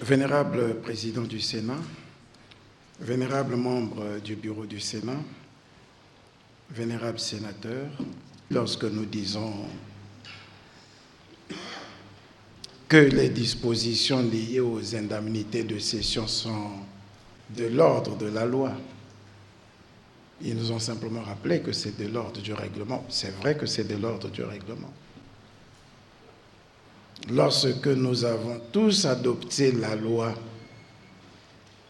Vénérable président du Sénat, vénérable membre du bureau du Sénat, vénérable sénateur, lorsque nous disons que les dispositions liées aux indemnités de session sont de l'ordre de la loi, ils nous ont simplement rappelé que c'est de l'ordre du règlement. C'est vrai que c'est de l'ordre du règlement. Lorsque nous avons tous adopté la loi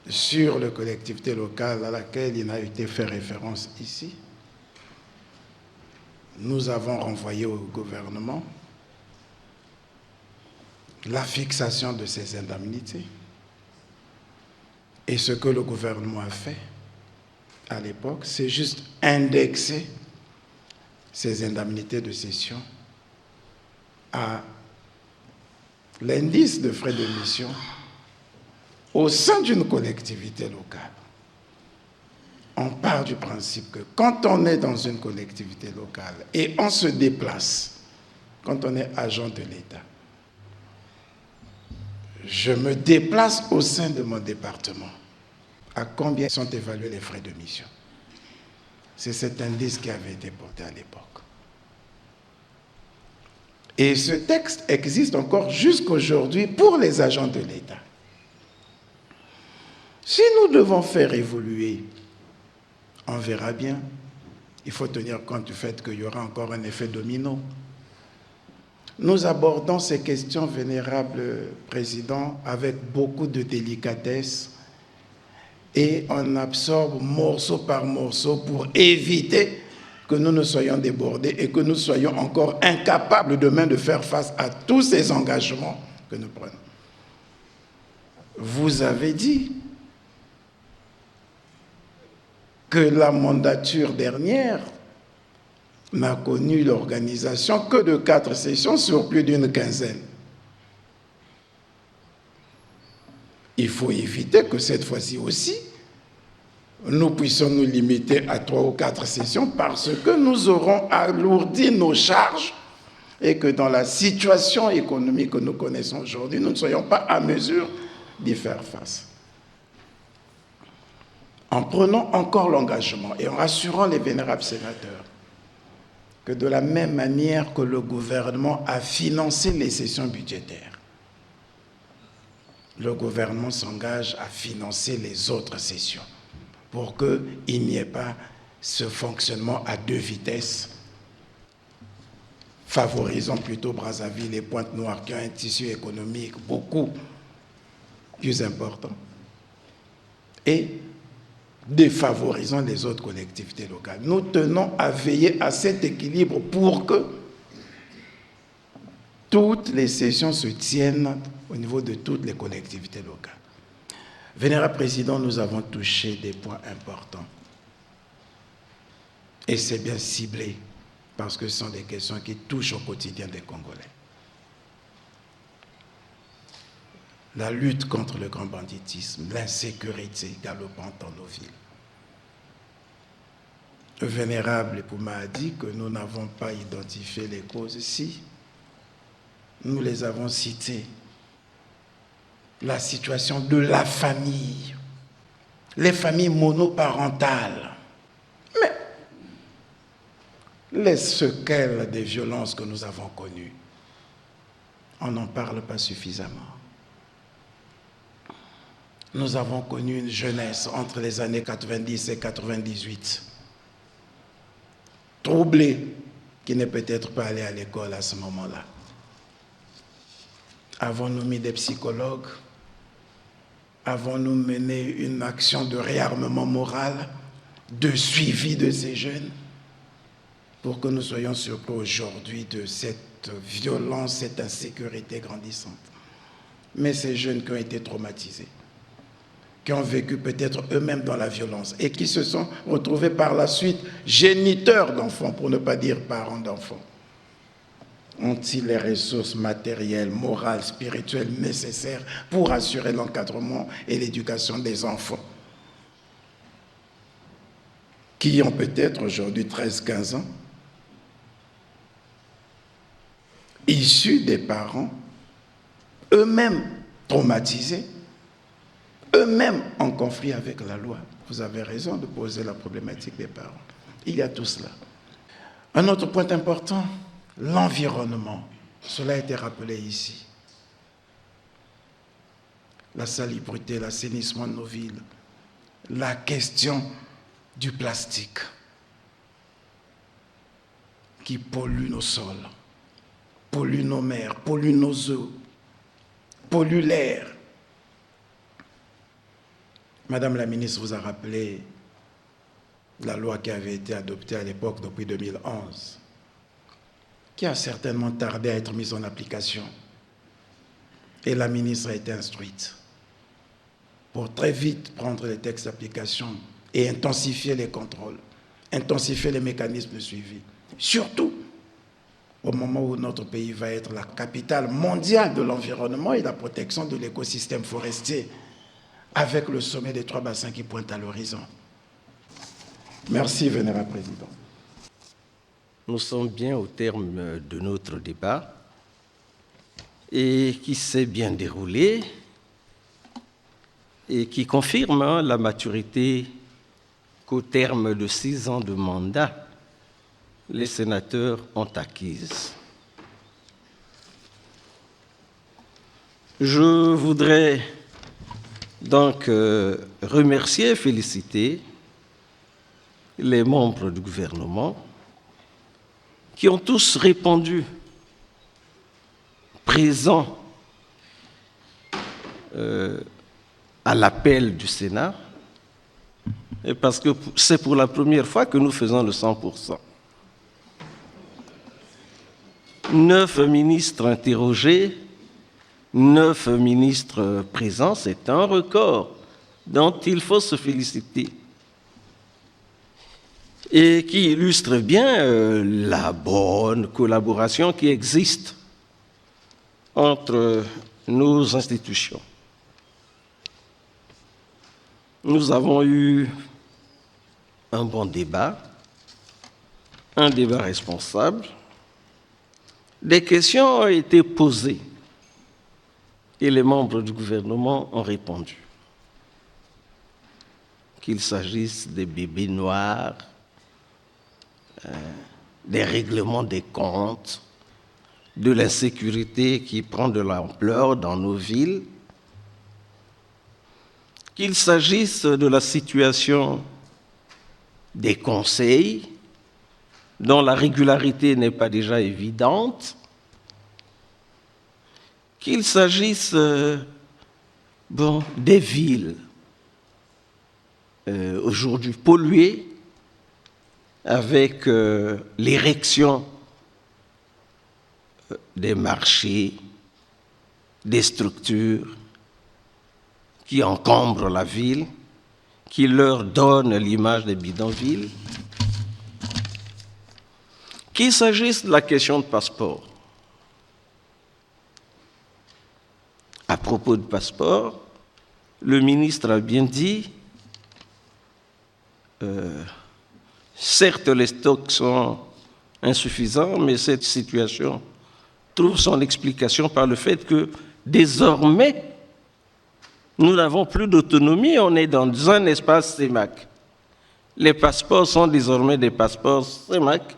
sur les collectivités locales à laquelle il a été fait référence ici, nous avons renvoyé au gouvernement la fixation de ces indemnités. Et ce que le gouvernement a fait à l'époque, c'est juste indexer ces indemnités de cession à l'indice de frais de mission au sein d'une collectivité locale. On part du principe que quand on est dans une collectivité locale et on se déplace, quand on est agent de l'État, je me déplace au sein de mon département. À combien sont évalués les frais de mission? C'est cet indice qui avait été porté à l'époque. Et ce texte existe encore jusqu'aujourd'hui pour les agents de l'État. Si nous devons faire évoluer, on verra bien. Il faut tenir compte du fait qu'il y aura encore un effet domino. Nous abordons ces questions, vénérable président, avec beaucoup de délicatesse et on absorbe morceau par morceau pour éviter que nous ne soyons débordés et que nous soyons encore incapables demain de faire face à tous ces engagements que nous prenons. Vous avez dit que la mandature dernière n'a connu l'organisation que de 4 sessions sur plus d'une quinzaine. Il faut éviter que cette fois-ci aussi, nous puissions nous limiter à 3 ou 4 sessions parce que nous aurons alourdi nos charges et que dans la situation économique que nous connaissons aujourd'hui, nous ne soyons pas à mesure d'y faire face. En prenant encore l'engagement et en rassurant les vénérables sénateurs que de la même manière que le gouvernement a financé les sessions budgétaires, le gouvernement s'engage à financer les autres sessions pour qu'il n'y ait pas ce fonctionnement à 2 vitesses, favorisant plutôt Brazzaville et Pointe-Noire qui ont un tissu économique beaucoup plus important et défavorisant les autres collectivités locales. Nous tenons à veiller à cet équilibre pour que toutes les sessions se tiennent au niveau de toutes les collectivités locales. Vénérable Président, nous avons touché des points importants. Et c'est bien ciblé, parce que ce sont des questions qui touchent au quotidien des Congolais. La lutte contre le grand banditisme, l'insécurité galopante dans nos villes. Le vénérable Pouma a dit que nous n'avons pas identifié les causes. Si, nous les avons citées. La situation de la famille, les familles monoparentales, mais les séquelles des violences que nous avons connues, on n'en parle pas suffisamment. Nous avons connu une jeunesse entre les années 90 et 98, troublée, qui n'est peut-être pas allée à l'école à ce moment-là. Avons-nous mis des psychologues? Avons-nous mené une action de réarmement moral, de suivi de ces jeunes, pour que nous soyons surpris aujourd'hui de cette violence, cette insécurité grandissante? Mais ces jeunes qui ont été traumatisés, qui ont vécu peut-être eux-mêmes dans la violence et qui se sont retrouvés par la suite géniteurs d'enfants, pour ne pas dire parents d'enfants, ont-ils les ressources matérielles, morales, spirituelles nécessaires pour assurer l'encadrement et l'éducation des enfants qui ont peut-être aujourd'hui 13-15 ans, issus des parents eux-mêmes traumatisés eux-mêmes en conflit avec la loi. Vous avez raison de poser la problématique des parents. Il y a tout cela. Un autre point important, l'environnement. Cela a été rappelé ici. La salubrité, l'assainissement de nos villes, la question du plastique qui pollue nos sols, pollue nos mers, pollue nos eaux, pollue l'air. Madame la ministre vous a rappelé la loi qui avait été adoptée à l'époque depuis 2011, qui a certainement tardé à être mise en application. Et la ministre a été instruite pour très vite prendre les textes d'application et intensifier les contrôles, intensifier les mécanismes de suivi. Surtout au moment où notre pays va être la capitale mondiale de l'environnement et de la protection de l'écosystème forestier, avec le sommet des 3 bassins qui pointe à l'horizon. Merci, Vénérable Président. Nous sommes bien au terme de notre débat et qui s'est bien déroulé et qui confirme la maturité qu'au terme de 6 ans de mandat, les sénateurs ont acquise. Je voudrais donc remercier et féliciter les membres du gouvernement qui ont tous répondu présents à l'appel du Sénat, et parce que c'est pour la première fois que nous faisons le 100%. 9 ministres interrogés, 9 ministres présents, c'est un record dont il faut se féliciter et qui illustre bien la bonne collaboration qui existe entre nos institutions. Nous avons eu un bon débat, un débat responsable. Des questions ont été posées et les membres du gouvernement ont répondu. Qu'il s'agisse des bébés noirs, des règlements des comptes, de l'insécurité qui prend de l'ampleur dans nos villes, qu'il s'agisse de la situation des conseils, dont la régularité n'est pas déjà évidente, qu'il s'agisse des villes aujourd'hui polluées, avec l'érection des marchés, des structures qui encombrent la ville, qui leur donnent l'image des bidonvilles. Qu'il s'agisse de la question de passeport. À propos de passeport, le ministre a bien dit, certes les stocks sont insuffisants, mais cette situation trouve son explication par le fait que désormais, nous n'avons plus d'autonomie, on est dans un espace CEMAC. Les passeports sont désormais des passeports CEMAC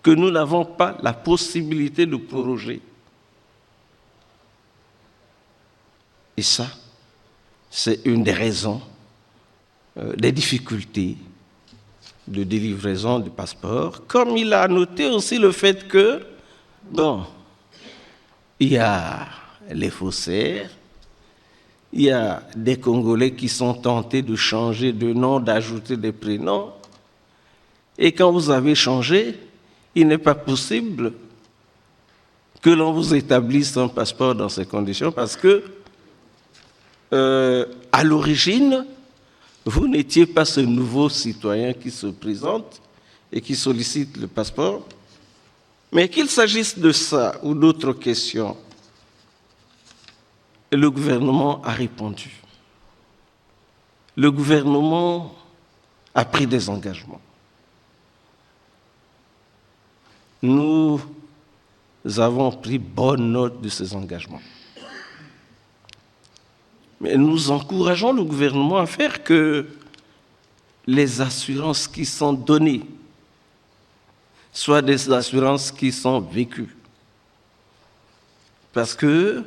que nous n'avons pas la possibilité de proroger. Et ça, c'est une des raisons des difficultés de délivraison du passeport, comme il a noté aussi le fait que, il y a les faussaires, il y a des Congolais qui sont tentés de changer de nom, d'ajouter des prénoms, et quand vous avez changé, il n'est pas possible que l'on vous établisse un passeport dans ces conditions, parce que, à l'origine, vous n'étiez pas ce nouveau citoyen qui se présente et qui sollicite le passeport. Mais qu'il s'agisse de ça ou d'autres questions, le gouvernement a répondu. Le gouvernement a pris des engagements. Nous avons pris bonne note de ces engagements. Mais nous encourageons le gouvernement à faire que les assurances qui sont données soient des assurances qui sont vécues. Parce que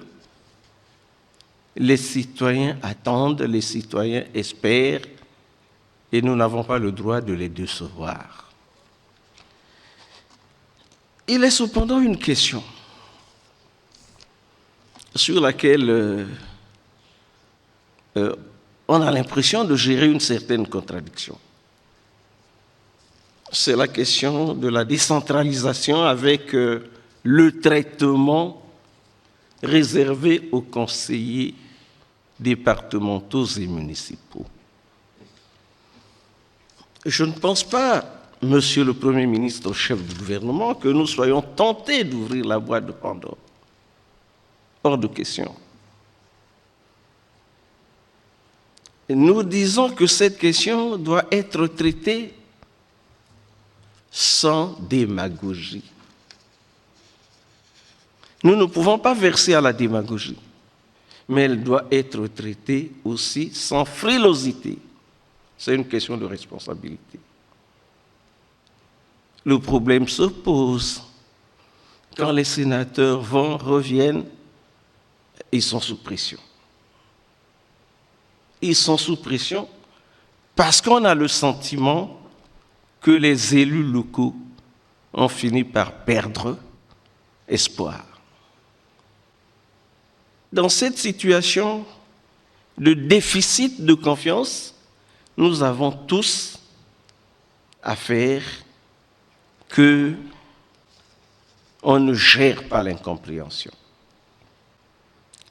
les citoyens attendent, les citoyens espèrent, et nous n'avons pas le droit de les décevoir. Il est cependant une question sur laquelle on a l'impression de gérer une certaine contradiction. C'est la question de la décentralisation avec le traitement réservé aux conseillers départementaux et municipaux. Je ne pense pas, Monsieur le Premier ministre, chef du gouvernement, que nous soyons tentés d'ouvrir la boîte de Pandore. Hors de question. Et nous disons que cette question doit être traitée sans démagogie. Nous ne pouvons pas verser à la démagogie, mais elle doit être traitée aussi sans frilosité. C'est une question de responsabilité. Le problème se pose quand les sénateurs reviennent, ils sont sous pression. Ils sont sous pression parce qu'on a le sentiment que les élus locaux ont fini par perdre espoir. Dans cette situation de déficit de confiance, nous avons tous à faire que on ne gère pas l'incompréhension.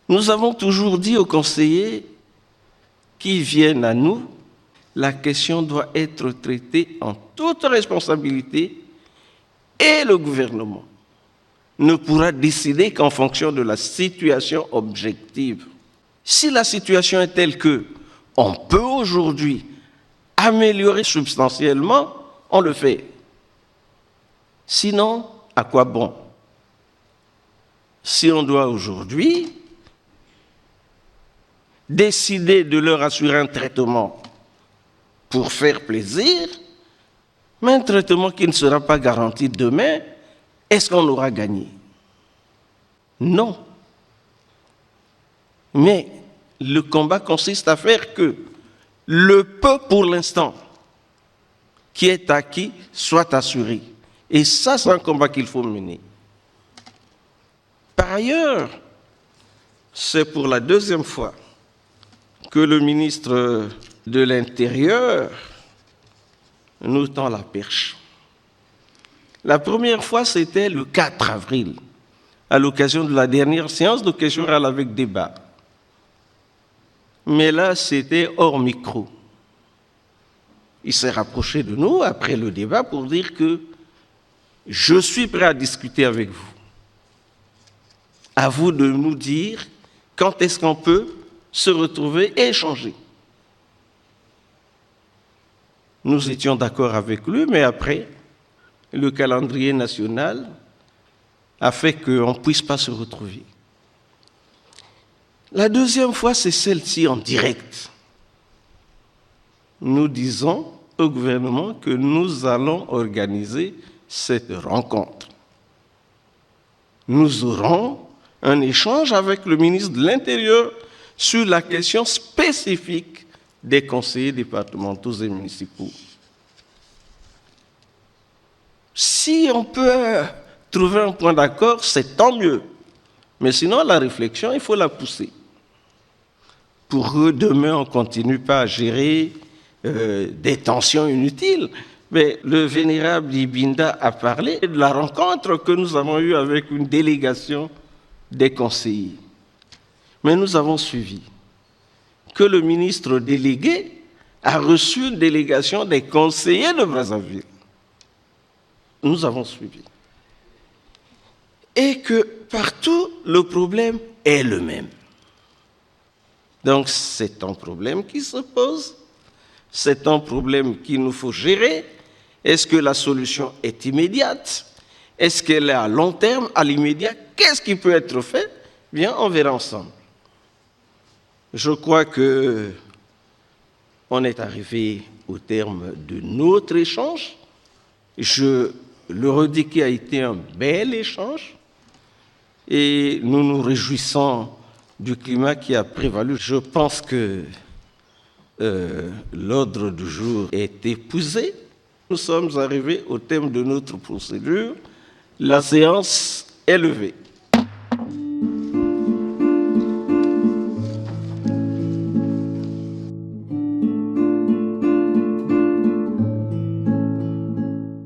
Nous avons toujours dit aux conseillers qui viennent à nous, la question doit être traitée en toute responsabilité et le gouvernement ne pourra décider qu'en fonction de la situation objective. Si la situation est telle que on peut aujourd'hui améliorer substantiellement, on le fait. Sinon, à quoi bon? Si on doit aujourd'hui décider de leur assurer un traitement pour faire plaisir, mais un traitement qui ne sera pas garanti demain, est-ce qu'on aura gagné? Non. Mais le combat consiste à faire que le peu pour l'instant qui est acquis soit assuré. Et ça, c'est un combat qu'il faut mener. Par ailleurs, c'est pour la deuxième fois que le ministre de l'Intérieur nous tend la perche. La première fois, c'était le 4 avril, à l'occasion de la dernière séance de questions orales avec débat. Mais là, c'était hors micro. Il s'est rapproché de nous après le débat pour dire que je suis prêt à discuter avec vous. À vous de nous dire quand est-ce qu'on peut se retrouver et échanger. Nous étions d'accord avec lui, mais après, le calendrier national a fait qu'on ne puisse pas se retrouver. La deuxième fois, c'est celle-ci en direct. Nous disons au gouvernement que nous allons organiser cette rencontre. Nous aurons un échange avec le ministre de l'Intérieur sur la question spécifique des conseillers départementaux et municipaux. Si on peut trouver un point d'accord, c'est tant mieux. Mais sinon, la réflexion, il faut la pousser. Pour que demain, on ne continue pas à gérer des tensions inutiles. Mais le vénérable Ibinda a parlé de la rencontre que nous avons eue avec une délégation des conseillers. Mais nous avons suivi que le ministre délégué a reçu une délégation des conseillers de Brazzaville. Nous avons suivi. Et que partout, le problème est le même. Donc, c'est un problème qui se pose, c'est un problème qu'il nous faut gérer. Est-ce que la solution est immédiate? Est-ce qu'elle est à long terme, à l'immédiat? Qu'est-ce qui peut être fait? Bien, on verra ensemble. Je crois que on est arrivé au terme de notre échange. Je le redis qu'il a été un bel échange et nous nous réjouissons du climat qui a prévalu. Je pense que l'ordre du jour est épuisé. Nous sommes arrivés au terme de notre procédure. La séance est levée.